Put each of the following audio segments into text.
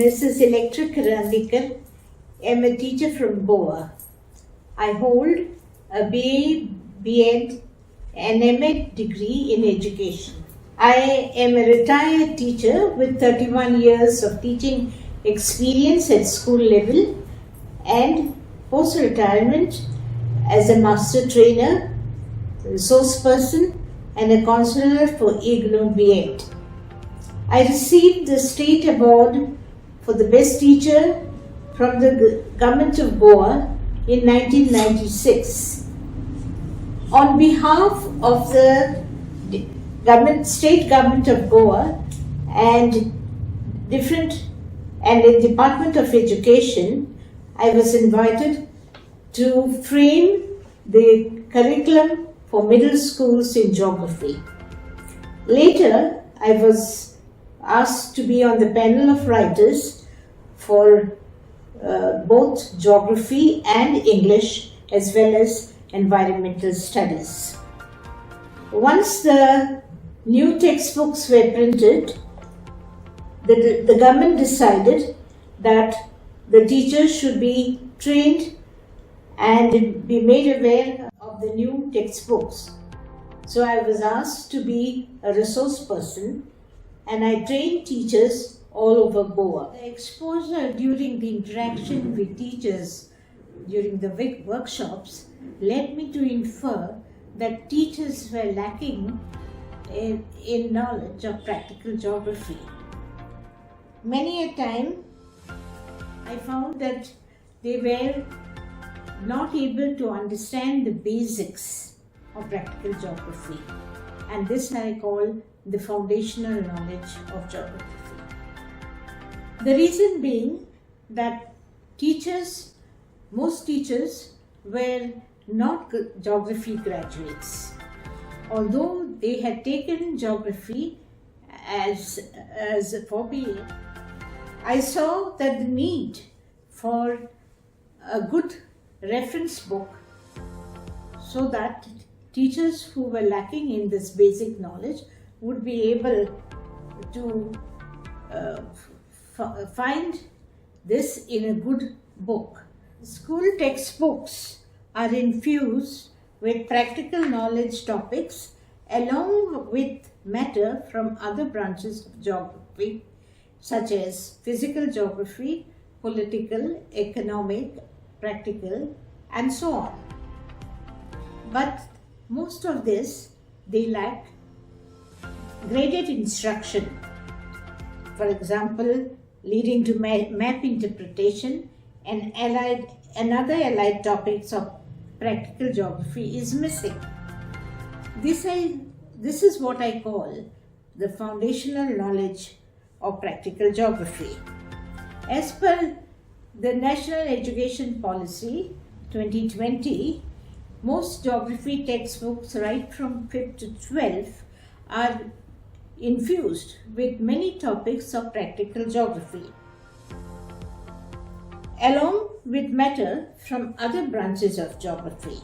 This is Electra Karandikar. I am a teacher from Goa. I hold a BA, B.Ed and M.Ed degree in education. I am a retired teacher with 31 years of teaching experience at school level and post-retirement as a master trainer, resource person and a counselor for IGNOU B.Ed. I received the state award for the best teacher from the government of Goa in 1996. On behalf of the state government of Goa and the Department of Education, I was invited to frame the curriculum for middle schools in geography. Later, I was asked to be on the panel of writers for both geography and English as well as environmental studies. Once the new textbooks were printed, the government decided that the teachers should be trained and be made aware of the new textbooks. So I was asked to be a resource person and I trained teachers all over Goa. The exposure during the interaction with teachers during the workshops led me to infer that teachers were lacking in knowledge of practical geography. Many a time I found that they were not able to understand the basics of practical geography, and this I call the foundational knowledge of geography. The reason being that most teachers were not geography graduates. Although they had taken geography as for BA, I saw that the need for a good reference book so that teachers who were lacking in this basic knowledge would be able to find this in a good book. School textbooks are infused with practical knowledge topics along with matter from other branches of geography such as physical geography, political, economic, practical and so on. But most of this they lack graded instruction. For example, leading to map interpretation and another allied topics of practical geography is missing. This is what I call the foundational knowledge of practical geography. As per the National Education Policy 2020, most geography textbooks right from 5th to 12th are infused with many topics of practical geography, along with matter from other branches of geography.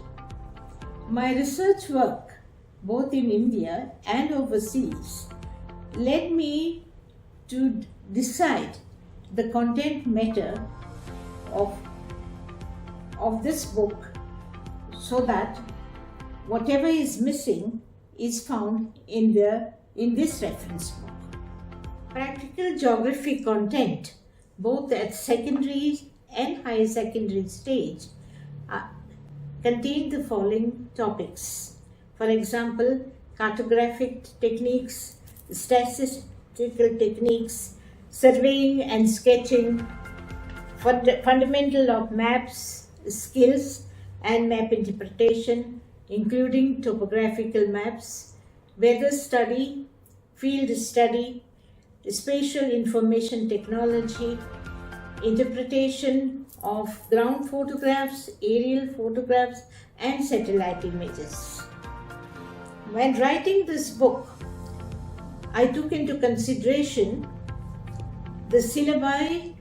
My research work, both in India and overseas, led me to decide the content matter of this book so that whatever is missing is found in this reference book. Practical geography content, both at secondary and higher secondary stage, contain the following topics. For example, cartographic techniques, statistical techniques, surveying and sketching, fundamental of maps, skills and map interpretation, including topographical maps, weather study, field study, spatial information technology, interpretation of ground photographs, aerial photographs and satellite images. When writing this book, I took into consideration the syllabi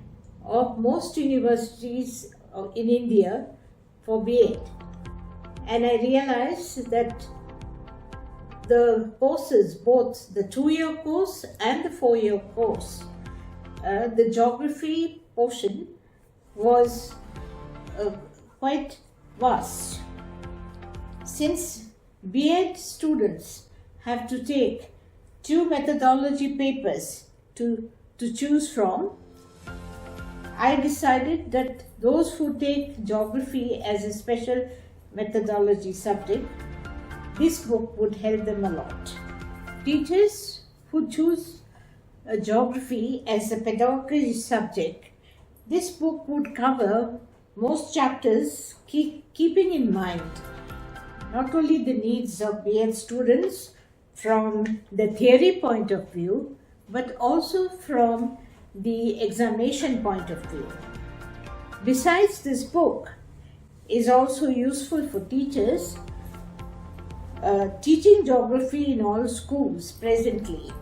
of most universities in India for B.Ed, and I realized that the courses, both the 2-year course and the 4-year course, the geography portion was quite vast. Since B.Ed students have to take 2 methodology papers to choose from, I decided that those who take geography as a special methodology subject, this book would help them a lot. Teachers who choose geography as a pedagogy subject, this book would cover most chapters, keeping in mind not only the needs of B.Ed students from the theory point of view, but also from the examination point of view. Besides, this book is also useful for teachers teaching geography in all schools presently.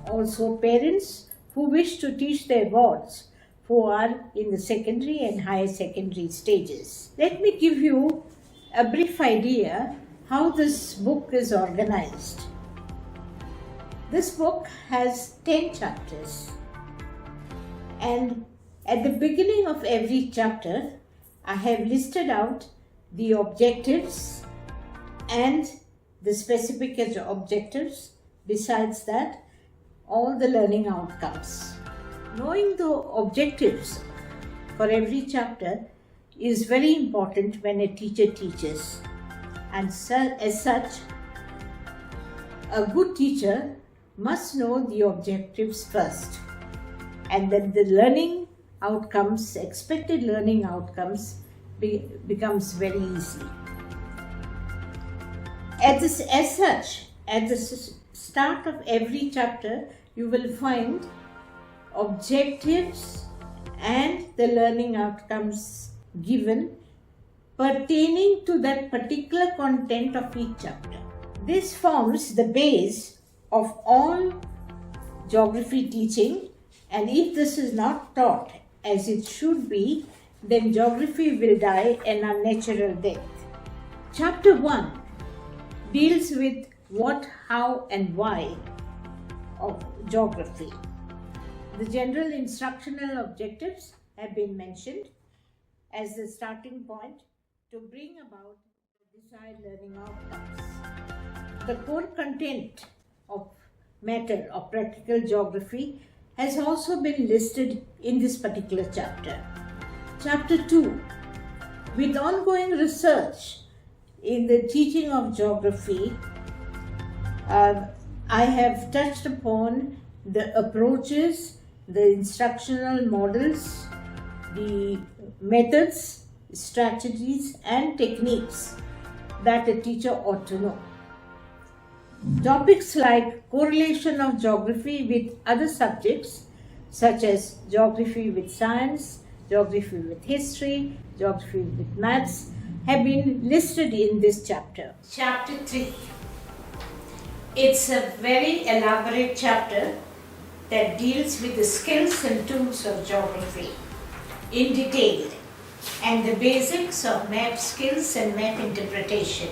Also, parents who wish to teach their wards who are in the secondary and higher secondary stages. Let me give you a brief idea how this book is organized. This book has 10 chapters, and at the beginning of every chapter, I have listed out the objectives and the specific objectives. Besides that, all the learning outcomes. Knowing the objectives for every chapter is very important when a teacher teaches, and as such, a good teacher must know the objectives first, and then the learning outcomes, expected learning outcomes, becomes very easy. At the start of every chapter, you will find objectives and the learning outcomes given pertaining to that particular content of each chapter. This forms the base of all geography teaching, and if this is not taught as it should be, then geography will die an unnatural death. Chapter 1 deals with what, how, and why of geography. The general instructional objectives have been mentioned as the starting point to bring about the desired learning outcomes. The core content of matter of practical geography has also been listed in this particular chapter. Chapter 2, with ongoing research in the teaching of geography, I have touched upon the approaches, the instructional models, the methods, strategies, and techniques that a teacher ought to know. Topics like correlation of geography with other subjects such as geography with science, geography with history, geography with maths have been listed in this chapter. Chapter 3. It's a very elaborate chapter that deals with the skills and tools of geography in detail and the basics of map skills and map interpretation.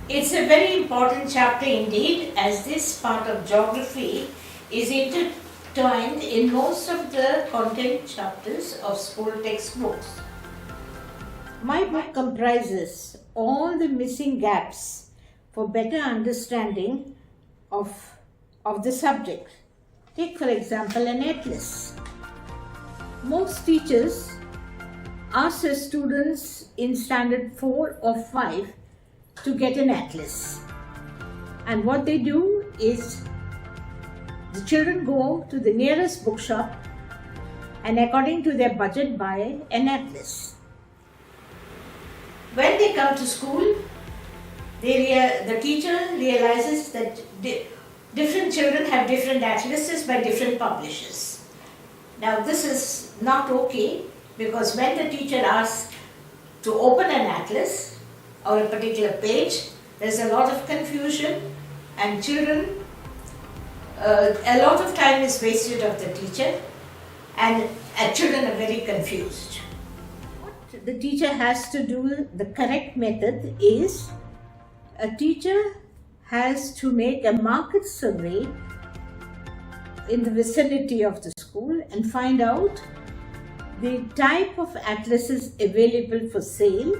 It's a very important chapter indeed, as this part of geography is intertwined in most of the content chapters of school textbooks. My book comprises all the missing gaps for better understanding of the subject. Take for example an atlas. Most teachers ask their students in standard 4 or 5 to get an atlas, and what they do is the children go to the nearest bookshop and according to their budget buy an atlas. When they come to school, the teacher realizes that different children have different atlases by different publishers. Now this is not okay, because when the teacher asks to open an atlas or a particular page, there's a lot of confusion, and a lot of time is wasted of the teacher, and children are very confused. What the teacher has to do, the correct method is, a teacher has to make a market survey in the vicinity of the school and find out the type of atlases available for sale,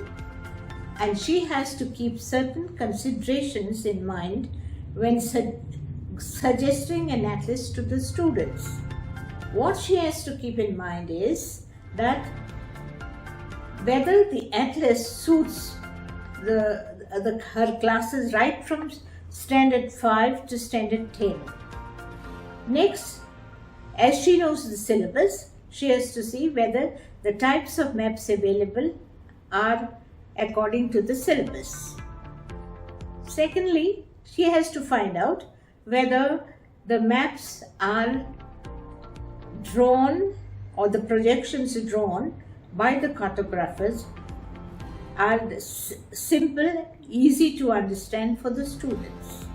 and she has to keep certain considerations in mind when suggesting an atlas to the students. What she has to keep in mind is that whether the atlas suits her classes right from standard 5 to standard 10. Next, as she knows the syllabus, she has to see whether the types of maps available are according to the syllabus. Secondly, she has to find out whether the maps are drawn or the projections drawn by the cartographers are simple, easy to understand for the students.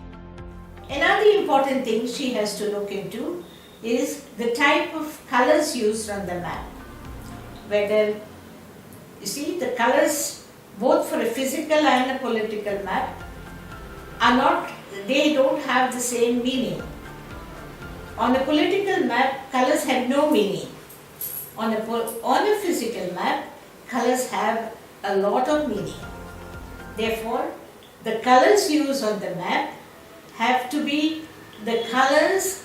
Another important thing she has to look into is the type of colors used on the map. Whether, you see, the colors both for a physical and a political map they don't have the same meaning. On a political map, colors have no meaning. On a physical map, colors have a lot of meaning. Therefore, the colors used on the map have to be the colors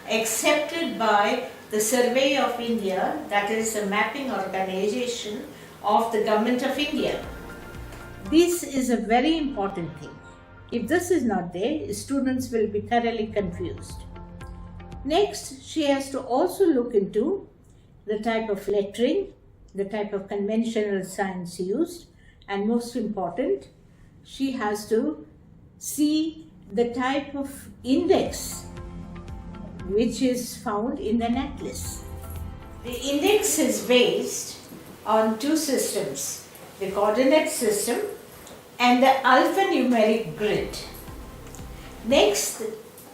accepted by the Survey of India, that is a mapping organization of the Government of India. This is a very important thing. If this is not there, students will be thoroughly confused. Next, she has to also look into the type of lettering, the type of conventional signs used, and most important, she has to see the type of index which is found in an atlas. The index is based on two systems, the coordinate system and the alphanumeric grid. Next,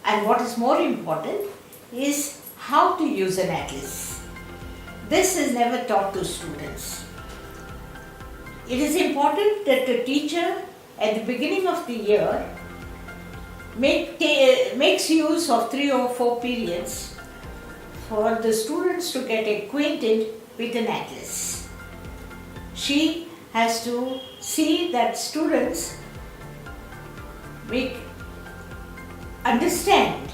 and what is more important, is how to use an atlas. This is never taught to students. It is important that the teacher at the beginning of the year makes use of 3 or 4 periods for the students to get acquainted with an atlas. She has to see that students understand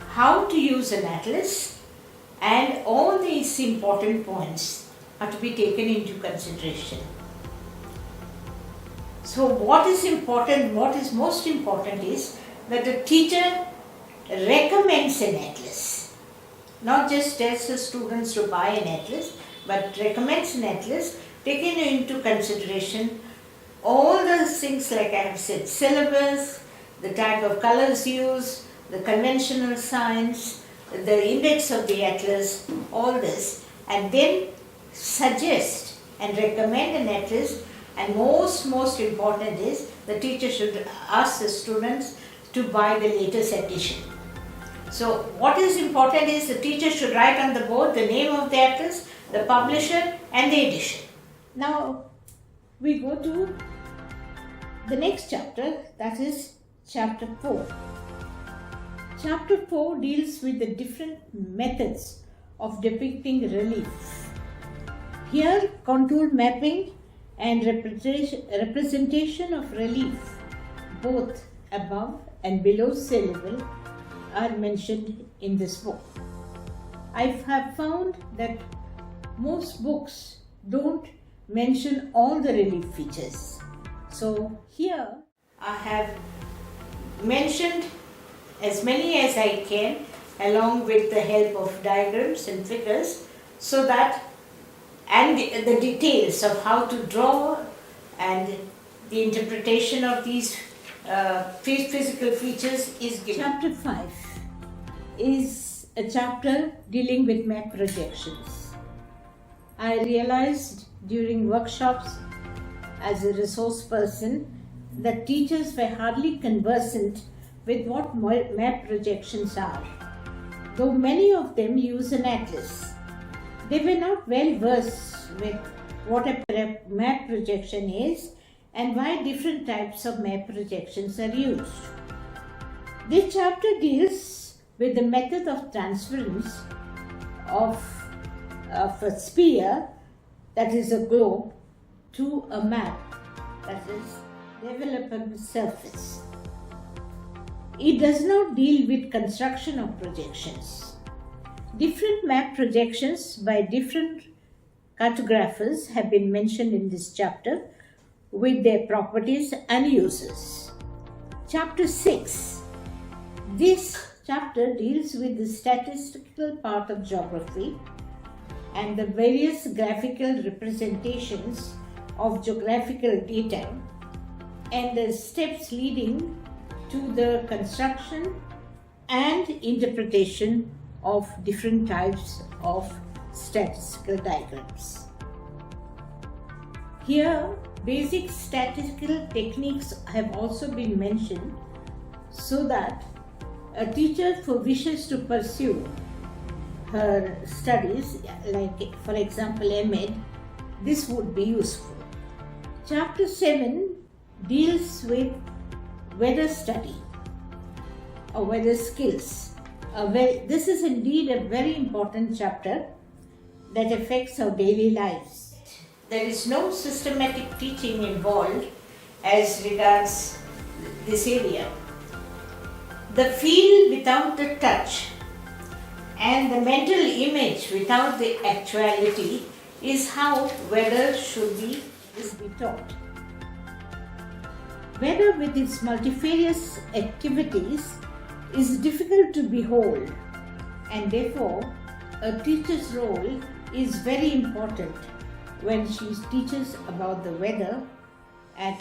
how to use an atlas, and all these important points are to be taken into consideration. So what is important, what is most important is that the teacher recommends an atlas. Not just tells the students to buy an atlas, but recommends an atlas, taking into consideration all the things like I have said, syllabus, the type of colors used, the conventional signs, the index of the atlas, all this, and then suggest and recommend an atlas. And most important is the teacher should ask the students to buy the latest edition. So what is important is the teacher should write on the board the name of the atlas, the publisher and the edition. Now we go to the next chapter, that is chapter 4. Chapter 4 deals with the different methods of depicting relief. Here, contour mapping and representation of relief, both above and below sea level, are mentioned in this book. I have found that most books don't mention all the relief features. So here I have mentioned as many as I can, along with the help of diagrams and figures, so that and the details of how to draw and the interpretation of these physical features is given. Chapter 5 is a chapter dealing with map projections. I realized during workshops as a resource person that teachers were hardly conversant with what map projections are, though many of them use an atlas. They were not well versed with what a map projection is and why different types of map projections are used. This chapter deals with the method of transference of a sphere, that is a globe, to a map, that is developable surface. It does not deal with construction of projections. Different map projections by different cartographers have been mentioned in this chapter with their properties and uses. Chapter 6. This chapter deals with the statistical part of geography and the various graphical representations of geographical data and the steps leading to the construction and interpretation of different types of statistical diagrams. Here, basic statistical techniques have also been mentioned so that a teacher who wishes to pursue her studies, like for example M.Ed, this would be useful. Chapter 7 deals with weather study or weather skills. This is indeed a very important chapter that affects our daily lives. There is no systematic teaching involved as regards this area. The feel without the touch and the mental image without the actuality is how weather should be taught. Weather with its multifarious activities is difficult to behold, and therefore a teacher's role is very important when she teaches about the weather and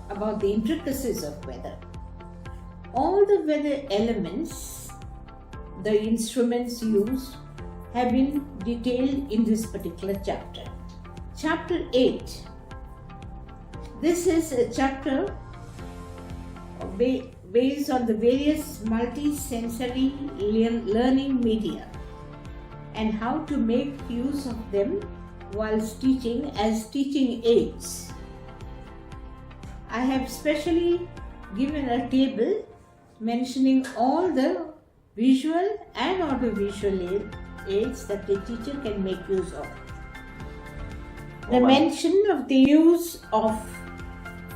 about the intricacies of weather. All the weather elements, the instruments used, have been detailed in this particular chapter. Chapter 8. This is a chapter based on the various multi-sensory learning media and how to make use of them whilst teaching as teaching aids. I have specially given a table mentioning all the visual and audiovisual aids that the teacher can make use of. The mention of the use of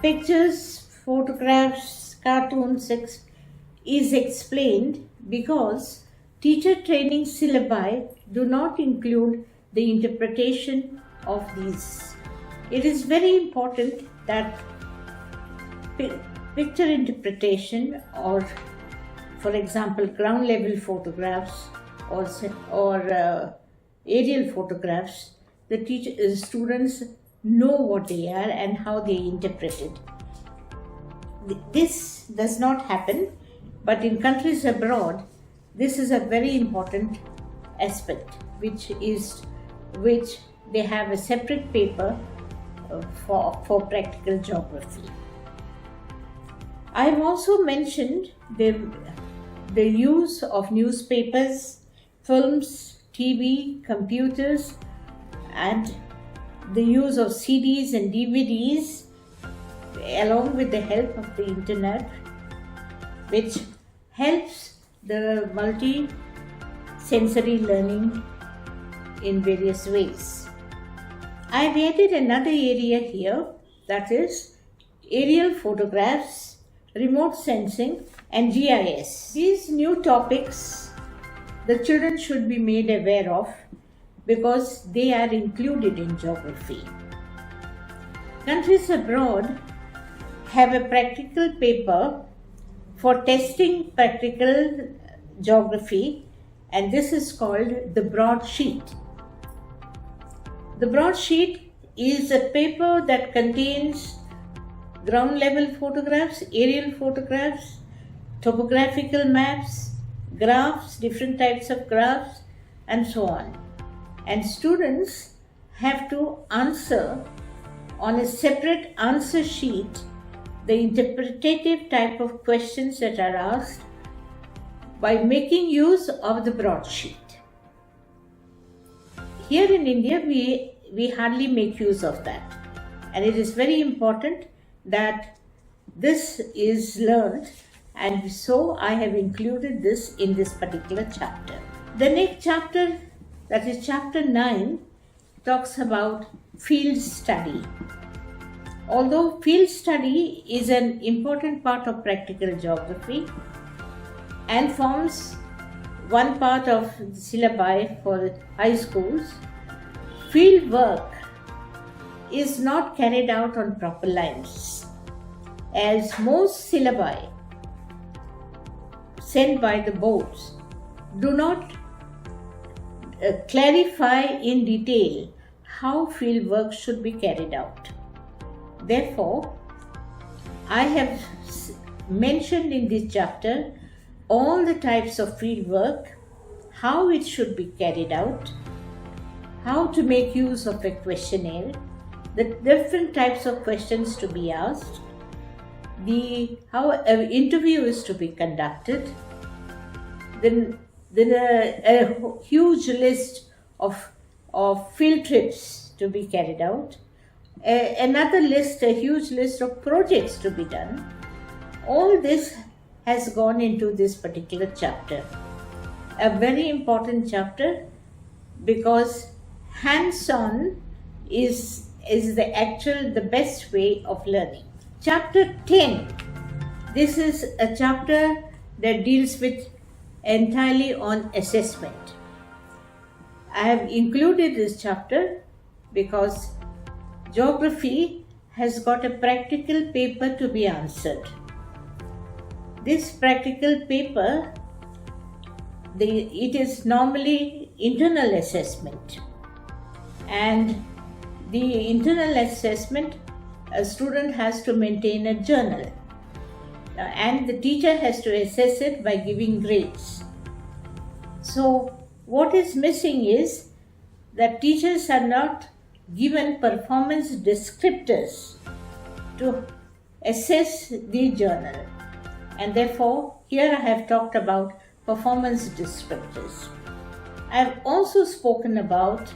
pictures, photographs, cartoons is explained because teacher training syllabi do not include the interpretation of these. It is very important that picture interpretation, or for example ground level photographs or aerial photographs, the students know what they are and how they interpret it. This does not happen, but in countries abroad, this is a very important aspect, which they have a separate paper for practical geography. I have also mentioned the use of newspapers, films, TV, computers, and the use of CDs and DVDs, along with the help of the internet, which helps the multi-sensory learning in various ways. I have added another area here, that is aerial photographs, remote sensing and GIS. These new topics the children should be made aware of because they are included in geography. Countries abroad have a practical paper for testing practical geography, and this is called the broadsheet. The broadsheet is a paper that contains ground level photographs, aerial photographs, topographical maps, graphs, different types of graphs, and so on. And students have to answer on a separate answer sheet the interpretative type of questions that are asked by making use of the broadsheet. Here in India, we hardly make use of that, and it is very important that this is learned and so I have included this in this particular chapter. The next chapter, that is chapter 9, talks about field study. Although field study is an important part of practical geography and forms one part of the syllabi for high schools, field work is not carried out on proper lines, as most syllabi sent by the boards do not clarify in detail how field work should be carried out. Therefore, I have mentioned in this chapter all the types of field work, how it should be carried out, how to make use of a questionnaire, the different types of questions to be asked, how an interview is to be conducted, then a huge list of field trips to be carried out, another list, a huge list of projects to be done. All this has gone into this particular chapter. A very important chapter, because hands-on is the best way of learning. Chapter 10. This is a chapter that deals with entirely on assessment. I have included this chapter because geography has got a practical paper to be answered. This practical paper, it is normally internal assessment, and the internal assessment, a student has to maintain a journal, and the teacher has to assess it by giving grades. So what is missing is that teachers are not given performance descriptors to assess the journal, and therefore here I have talked about performance descriptors. I have also spoken about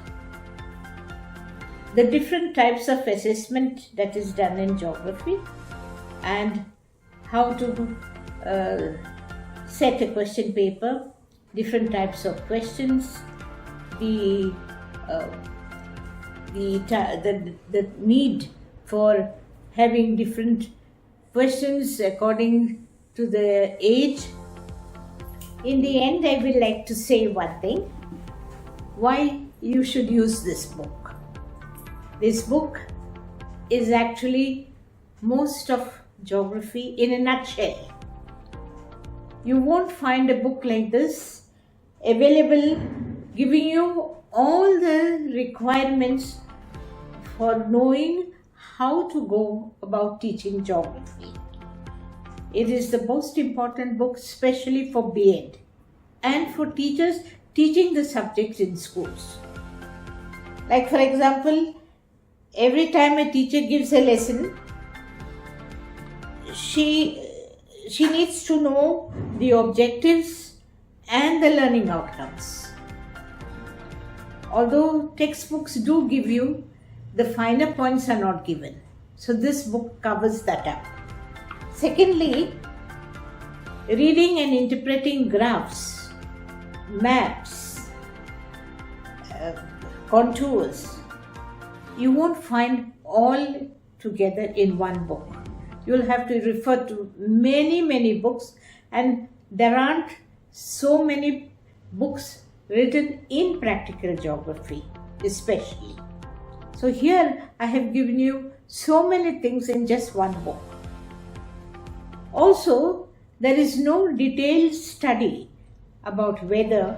the different types of assessment that is done in geography and how to set a question paper, different types of questions, the need for having different questions according to the age. In the end, I will like to say one thing: why you should use this book. This book is actually most of geography in a nutshell. You won't find a book like this available giving you all the requirements for knowing how to go about teaching geography. It is the most important book, especially for B.Ed and for teachers teaching the subjects in schools. Like, for example, every time a teacher gives a lesson, she needs to know the objectives and the learning outcomes. Although textbooks do give you, the finer points are not given. So this book covers that up. Secondly, reading and interpreting graphs, maps, contours, you won't find all together in one book. You'll have to refer to many books, and there aren't so many books written in practical geography especially. So here I have given you so many things in just one book. Also, there is no detailed study about weather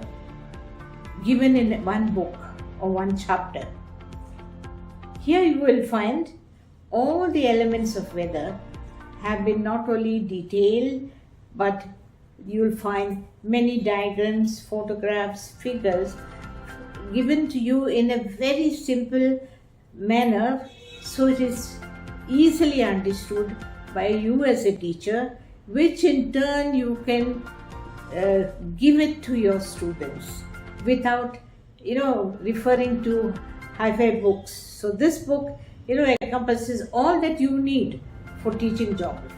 given in one book or one chapter. Here you will find all the elements of weather have been not only detailed, but you will find many diagrams, photographs, figures given to you in a very simple manner, so it is easily understood by you as a teacher, which in turn you can give it to your students without referring to hi-fi books. So this book encompasses all that you need for teaching geography.